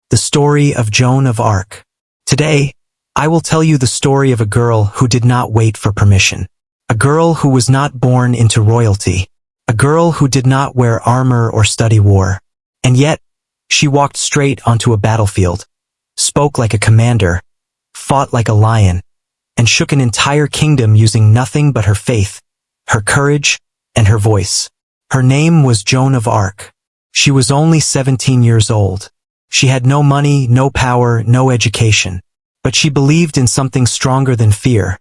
the story of Joan of Arc. Today, I will tell you the story of a girl who did not wait for permission. A girl who was not born into royalty. A girl who did not wear armor or study war. And yet, she walked straight onto a battlefield, spoke like a commander, fought like a lion, and shook an entire kingdom using nothing but her faith, her courage, and her voice. Her name was Joan of Arc. She was only 17 years old. She had no money, no power, no education. But she believed in something stronger than fear.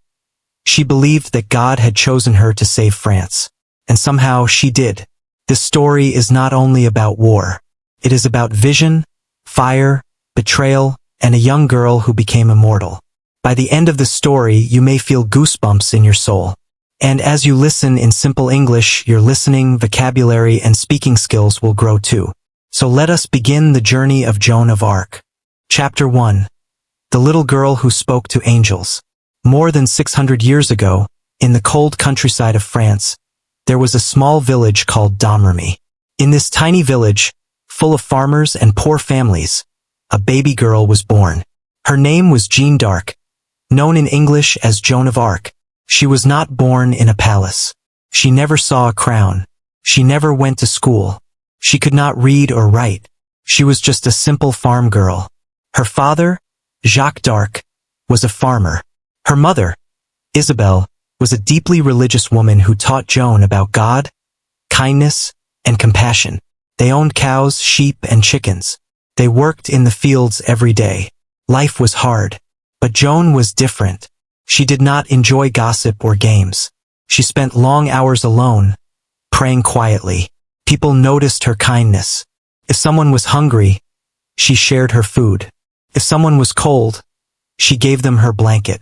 She believed that God had chosen her to save France. And somehow she did. This story is not only about war. It is about vision, fire, betrayal, and a young girl who became immortal. By the end of the story, you may feel goosebumps in your soul. And as you listen in simple English, your listening, vocabulary, and speaking skills will grow too. So let us begin the journey of Joan of Arc. Chapter 1. The little girl who spoke to angels. More than 600 years ago, in the cold countryside of France, there was a small village called Domremy. In this tiny village, full of farmers and poor families, a baby girl was born. Her name was Jeanne d'Arc, known in English as Joan of Arc. She was not born in a palace. She never saw a crown. She never went to school. She could not read or write. She was just a simple farm girl. Her father, Jacques d'Arc, was a farmer. Her mother, Isabelle, was a deeply religious woman who taught Joan about God, kindness, and compassion. They owned cows, sheep, and chickens. They worked in the fields every day. Life was hard. But Joan was different. She did not enjoy gossip or games. She spent long hours alone, praying quietly. People noticed her kindness. If someone was hungry, she shared her food. If someone was cold, she gave them her blanket.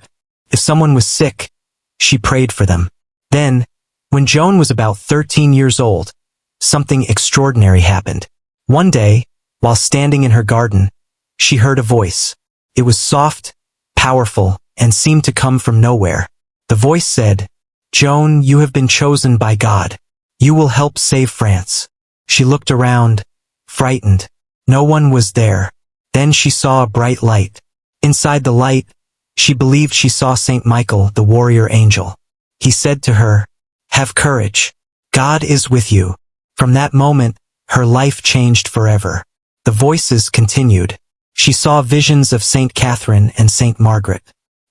If someone was sick, she prayed for them. Then, when Joan was about 13 years old, something extraordinary happened. One day, while standing in her garden, she heard a voice. It was soft, powerful, and seemed to come from nowhere. The voice said, "Joan, you have been chosen by God. You will help save France." She looked around, frightened. No one was there. Then she saw a bright light. Inside the light, she believed she saw Saint Michael, the warrior angel. He said to her, "Have courage. God is with you." From that moment, her life changed forever. The voices continued. She saw visions of Saint Catherine and Saint Margaret.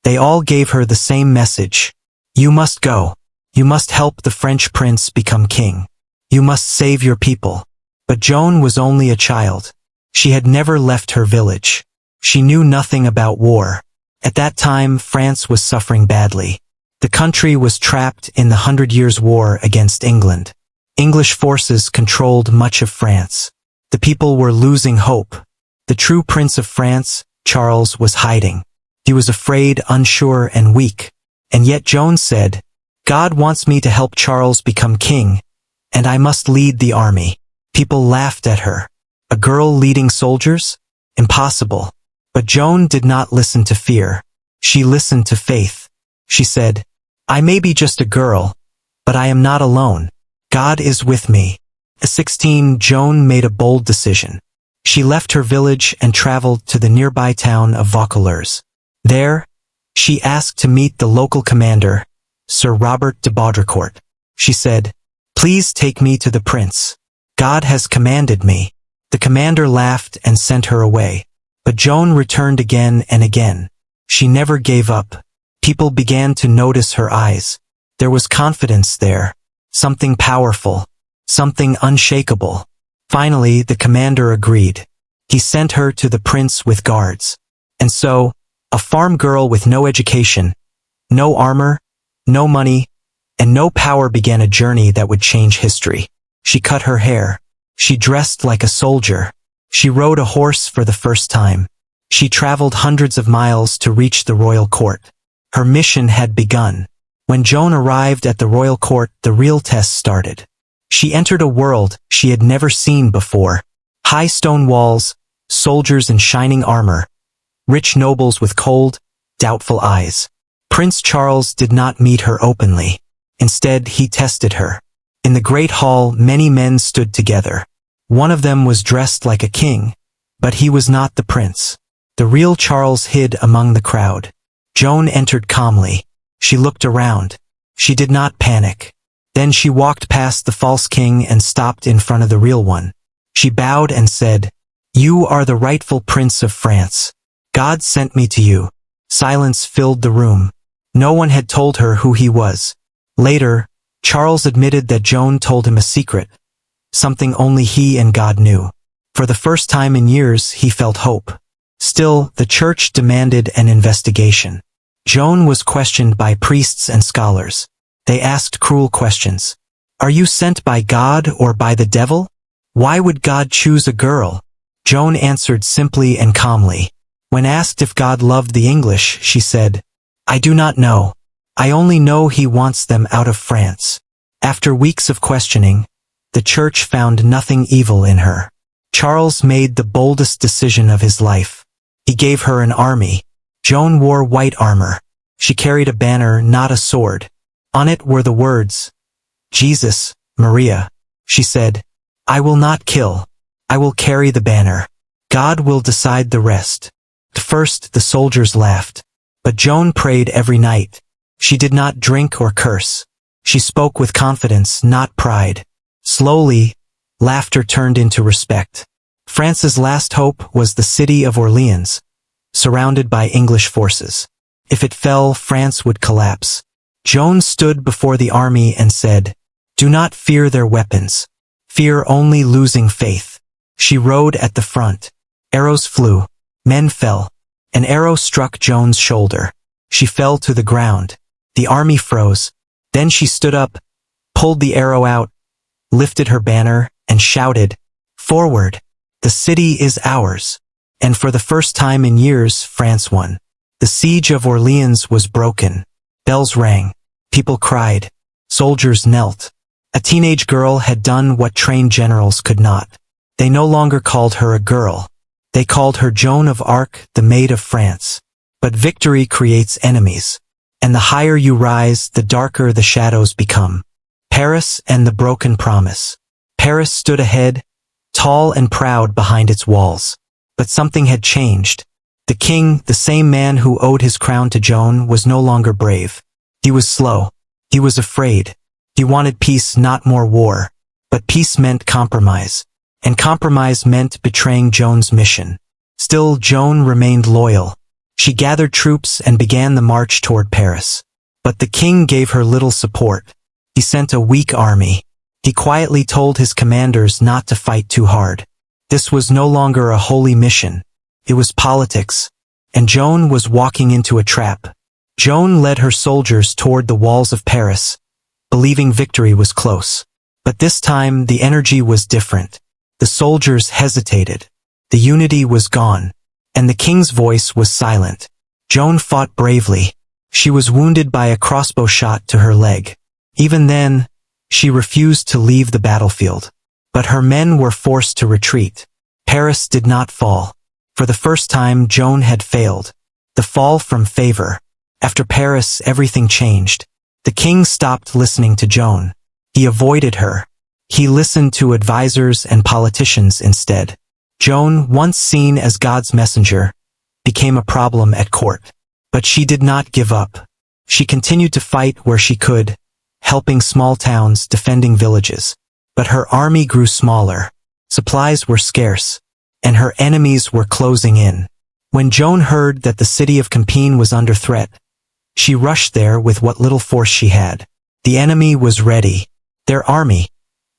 They all gave her the same message. You must go. You must help the French prince become king. You must save your people. But Joan was only a child. She had never left her village. She knew nothing about war. At that time, France was suffering badly. The country was trapped in the 100 Years' War against England. English forces controlled much of France. The people were losing hope. The true Prince of France, Charles, was hiding. He was afraid, unsure, and weak. And yet Joan said, "God wants me to help Charles become king, and I must lead the army." People laughed at her. A girl leading soldiers? Impossible. But Joan did not listen to fear. She listened to faith. She said, "I may be just a girl, but I am not alone. God is with me." At 16, Joan made a bold decision. She left her village and traveled to the nearby town of Vaucouleurs. There, she asked to meet the local commander, Sir Robert de Baudricourt. She said, "Please take me to the prince. God has commanded me." The commander laughed and sent her away. But Joan returned again and again. She never gave up. People began to notice her eyes. There was confidence there. Something powerful. Something unshakable. Finally, the commander agreed. He sent her to the prince with guards. And so, a farm girl with no education, no armor, no money, and no power began a journey that would change history. She cut her hair. She dressed like a soldier. She rode a horse for the first time. She traveled hundreds of miles to reach the royal court. Her mission had begun. When Joan arrived at the royal court, the real test started. She entered a world she had never seen before. High stone walls, soldiers in shining armor, rich nobles with cold, doubtful eyes. Prince Charles did not meet her openly. Instead, he tested her. In the great hall, many men stood together. One of them was dressed like a king, But he was not the prince. The real Charles hid among the crowd. Joan entered calmly. She looked around. She did not panic. Then she walked past the false king and stopped in front of the real one. She bowed and said, "You are the rightful prince of France. God sent me to you." Silence filled the room. No one had told her who he was. Later, Charles admitted that Joan told him a secret, something only he and God knew. For the first time in years, he felt hope. Still, the church demanded an investigation. Joan was questioned by priests and scholars. They asked cruel questions. "Are you sent by God or by the devil? Why would God choose a girl?" Joan answered simply and calmly. When asked if God loved the English, she said, "I do not know. I only know he wants them out of France." After weeks of questioning, the church found nothing evil in her. Charles made the boldest decision of his life. He gave her an army. Joan wore white armor. She carried a banner, not a sword. On it were the words, "Jesus, Maria." She said, "I will not kill. I will carry the banner. God will decide the rest." At first, the soldiers laughed. But Joan prayed every night. She did not drink or curse. She spoke with confidence, not pride. Slowly, laughter turned into respect. France's last hope was the city of Orleans, surrounded by English forces. If it fell, France would collapse. Joan stood before the army and said, "Do not fear their weapons. Fear only losing faith." She rode at the front. Arrows flew. Men fell. An arrow struck Joan's shoulder. She fell to the ground. The army froze. Then she stood up, pulled the arrow out, lifted her banner, and shouted, "Forward! The city is ours." And for the first time in years, France won. The siege of Orleans was broken. Bells rang. People cried. Soldiers knelt. A teenage girl had done what trained generals could not. They no longer called her a girl. They called her Joan of Arc, the Maid of France. But victory creates enemies. And the higher you rise, the darker the shadows become. Paris and the broken promise. Paris stood ahead, tall and proud behind its walls. But something had changed. The king, the same man who owed his crown to Joan, was no longer brave. He was slow. He was afraid. He wanted peace, not more war. But peace meant compromise. And compromise meant betraying Joan's mission. Still, Joan remained loyal. She gathered troops and began the march toward Paris. But the king gave her little support. He sent a weak army. He quietly told his commanders not to fight too hard. This was no longer a holy mission. It was politics. And Joan was walking into a trap. Joan led her soldiers toward the walls of Paris, believing victory was close. But this time, the energy was different. The soldiers hesitated. The unity was gone. And the king's voice was silent. Joan fought bravely. She was wounded by a crossbow shot to her leg. Even then, she refused to leave the battlefield. But her men were forced to retreat. Paris did not fall. For the first time, Joan had failed. The fall from favor. After Paris, everything changed. The king stopped listening to Joan. He avoided her. He listened to advisors and politicians instead. Joan, once seen as God's messenger, became a problem at court. But she did not give up. She continued to fight where she could, helping small towns, defending villages. But her army grew smaller. Supplies were scarce. And her enemies were closing in. When Joan heard that the city of Compiègne was under threat, she rushed there with what little force she had. The enemy was ready. Their army,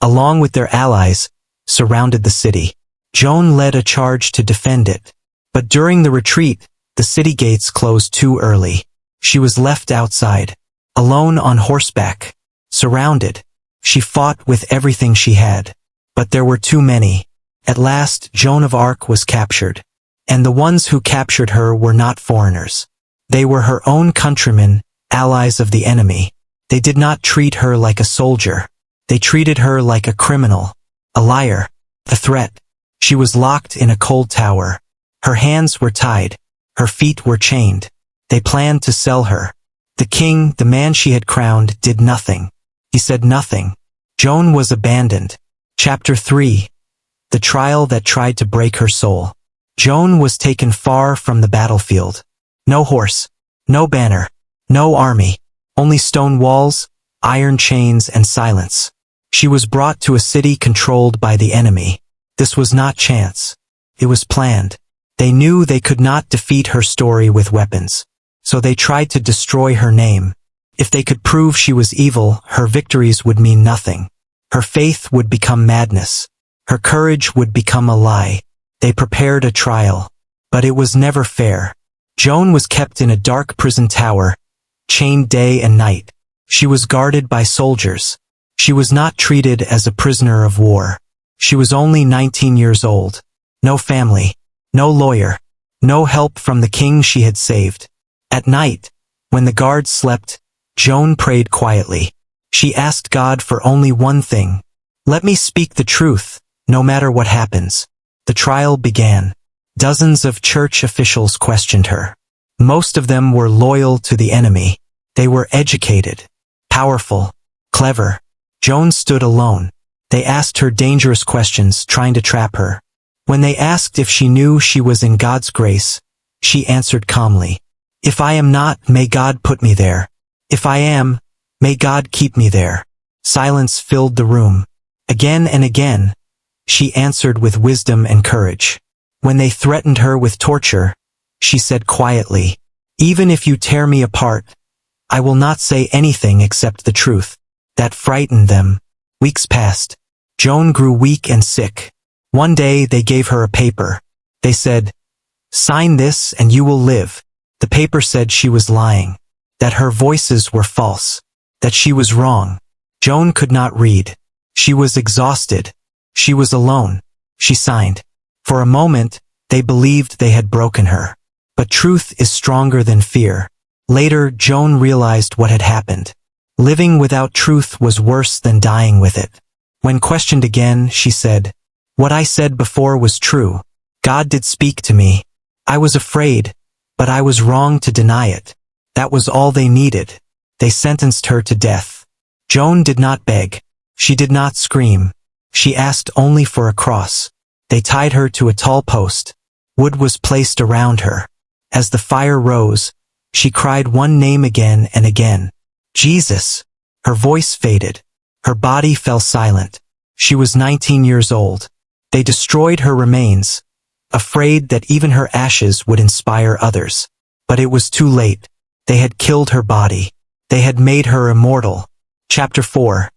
along with their allies, surrounded the city. Joan led a charge to defend it. But during the retreat, the city gates closed too early. She was left outside, alone on horseback, surrounded. She fought with everything she had. But there were too many. At last, Joan of Arc was captured. And the ones who captured her were not foreigners. They were her own countrymen, allies of the enemy. They did not treat her like a soldier. They treated her like a criminal, a liar, a threat. She was locked in a cold tower. Her hands were tied. Her feet were chained. They planned to sell her. The king, the man she had crowned, did nothing. He said nothing. Joan was abandoned. Chapter 3. The trial that tried to break her soul. Joan was taken far from the battlefield. No horse, no banner, no army, only stone walls, iron chains, and silence. She was brought to a city controlled by the enemy. This was not chance. It was planned. They knew they could not defeat her story with weapons, so they tried to destroy her name. If they could prove she was evil, her victories would mean nothing. Her faith would become madness. Her courage would become a lie. They prepared a trial, but it was never fair. Joan was kept in a dark prison tower, chained day and night. She was guarded by soldiers. She was not treated as a prisoner of war. She was only 19 years old. No family, no lawyer, no help from the king she had saved. At night, when the guards slept, Joan prayed quietly. She asked God for only one thing. Let me speak the truth, no matter what happens. The trial began. Dozens of church officials questioned her. Most of them were loyal to the enemy. They were educated, powerful, clever. Joan stood alone. They asked her dangerous questions, trying to trap her. When they asked if she knew she was in God's grace, she answered calmly, "If I am not, may God put me there. If I am, may God keep me there." Silence filled the room. Again and again, she answered with wisdom and courage. When they threatened her with torture, she said quietly, "Even if you tear me apart, I will not say anything except the truth." That frightened them. Weeks passed. Joan grew weak and sick. One day they gave her a paper. They said, "Sign this and you will live." The paper said she was lying, that her voices were false, that she was wrong. Joan could not read. She was exhausted. She was alone. She signed. For a moment, they believed they had broken her. But truth is stronger than fear. Later, Joan realized what had happened. Living without truth was worse than dying with it. When questioned again, she said, "What I said before was true. God did speak to me. I was afraid, but I was wrong to deny it." That was all they needed. They sentenced her to death. Joan did not beg. She did not scream. She asked only for a cross. They tied her to a tall post. Wood was placed around her. As the fire rose, she cried one name again and again. Jesus. Her voice faded. Her body fell silent. She was 19 years old. They destroyed her remains, afraid that even her ashes would inspire others. But it was too late. They had killed her body. They had made her immortal. Chapter 4.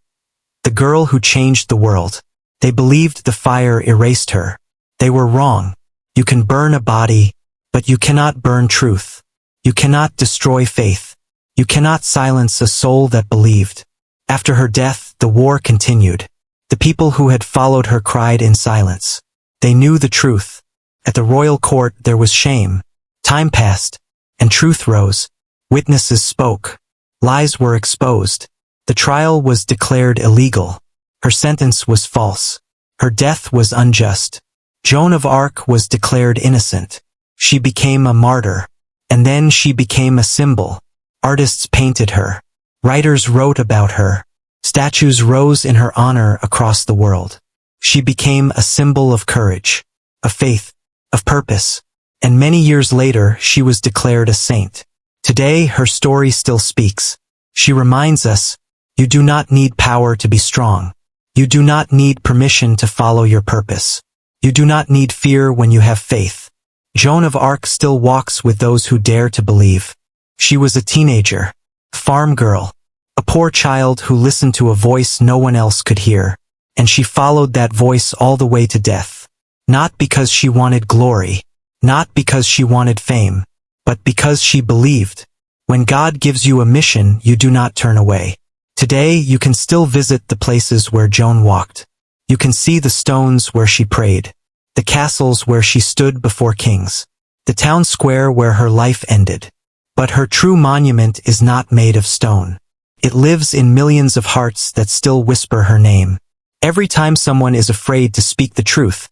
The girl who changed the world. They believed the fire erased her. They were wrong. You can burn a body, but you cannot burn truth. You cannot destroy faith. You cannot silence a soul that believed. After her death, the war continued. The people who had followed her cried in silence. They knew the truth. At the royal court there was shame. Time passed, and truth rose. Witnesses spoke. Lies were exposed. The trial was declared illegal. Her sentence was false. Her death was unjust. Joan of Arc was declared innocent. She became a martyr. And then she became a symbol. Artists painted her. Writers wrote about her. Statues rose in her honor across the world. She became a symbol of courage, of faith, of purpose. And many years later, she was declared a saint. Today, her story still speaks. She reminds us, you do not need power to be strong. You do not need permission to follow your purpose. You do not need fear when you have faith. Joan of Arc still walks with those who dare to believe. She was a teenager, farm girl, a poor child who listened to a voice no one else could hear, and she followed that voice all the way to death. Not because she wanted glory, not because she wanted fame, but because she believed. When God gives you a mission, you do not turn away. Today, you can still visit the places where Joan walked. You can see the stones where she prayed, the castles where she stood before kings, the town square where her life ended. But her true monument is not made of stone. It lives in millions of hearts that still whisper her name. Every time someone is afraid to speak the truth,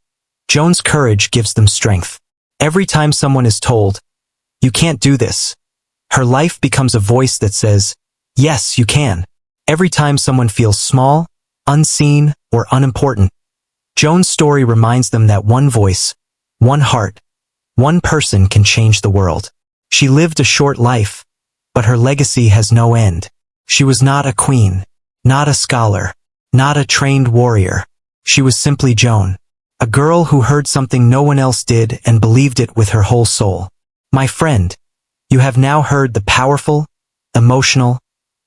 Joan's courage gives them strength. Every time someone is told, "You can't do this," her life becomes a voice that says, "Yes, you can." Every time someone feels small, unseen, or unimportant, Joan's story reminds them that one voice, one heart, One person can change the world. She lived a short life, but her legacy has no end. She was not a queen, not a scholar, not a trained warrior. She was simply Joan, a girl who heard something no one else did and believed it with her whole soul. My friend, you have now heard the powerful, emotional,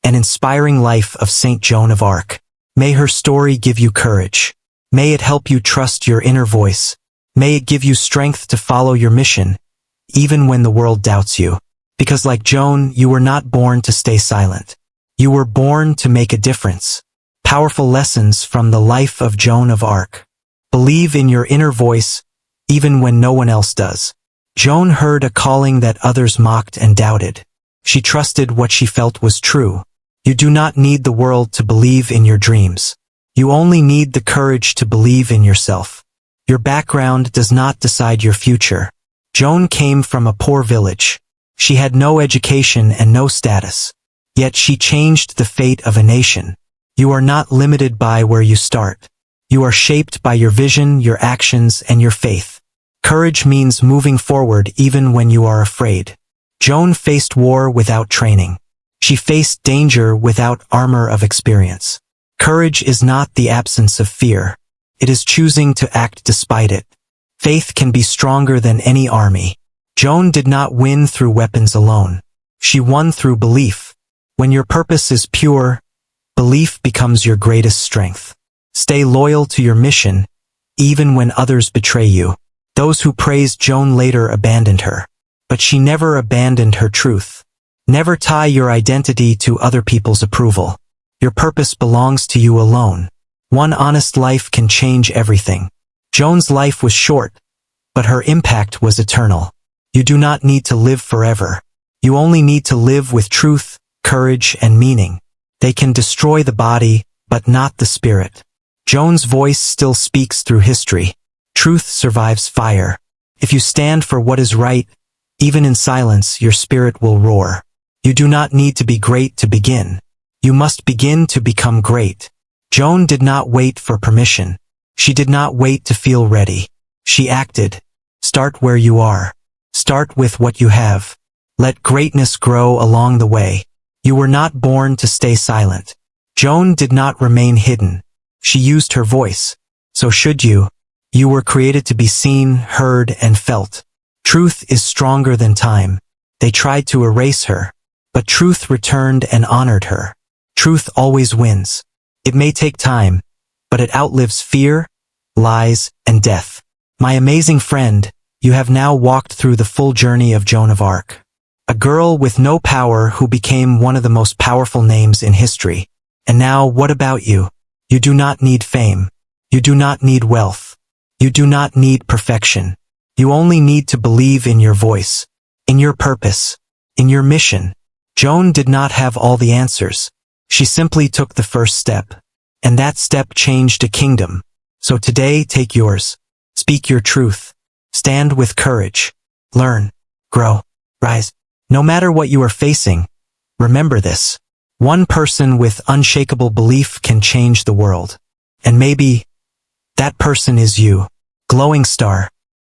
and inspiring life of Saint Joan of Arc. May her story give you courage. May it help you trust your inner voice. May it give you strength to follow your mission, even when the world doubts you. Because like Joan, you were not born to stay silent. You were born to make a difference. Powerful lessons from the life of Joan of Arc. Believe in your inner voice, even when no one else does. Joan heard a calling that others mocked and doubted. She trusted what she felt was true. You do not need the world to believe in your dreams. You only need the courage to believe in yourself. Your background does not decide your future. Joan came from a poor village. She had no education and no status. Yet she changed the fate of a nation. You are not limited by where you start. You are shaped by your vision, your actions, and your faith. Courage means moving forward even when you are afraid. Joan faced war without training. She faced danger without armor of experience. Courage is not the absence of fear. It is choosing to act despite it. Faith can be stronger than any army. Joan did not win through weapons alone. She won through belief. When your purpose is pure, belief becomes your greatest strength. Stay loyal to your mission, even when others betray you. Those who praised Joan later abandoned her. But she never abandoned her truth. Never tie your identity to other people's approval. Your purpose belongs to you alone. One honest life can change everything. Joan's life was short, but her impact was eternal. You do not need to live forever. You only need to live with truth, courage, and meaning. They can destroy the body, but not the spirit. Joan's voice still speaks through history. Truth survives fire. If you stand for what is right, even in silence, your spirit will roar. You do not need to be great to begin. You must begin to become great. Joan did not wait for permission. She did not wait to feel ready. She acted. Start where you are. Start with what you have. Let greatness grow along the way. You were not born to stay silent. Joan did not remain hidden. She used her voice. So should you. You were created to be seen, heard, and felt. Truth is stronger than time. They tried to erase her, but truth returned and honored her. Truth always wins. It may take time, but it outlives fear, lies, and death. My amazing friend, you have now walked through the full journey of Joan of Arc. A girl with no power who became one of the most powerful names in history. And now, what about you? You do not need fame. You do not need wealth. You do not need perfection. You only need to believe in your voice, in your purpose, in your mission. Joan did not have all the answers. She simply took the first step. And that step changed a kingdom. So today, take yours. Speak your truth. Stand with courage. Learn. Grow. Rise. No matter what you are facing, remember this. One person with unshakable belief can change the world. And maybe that person is you. Glowing star.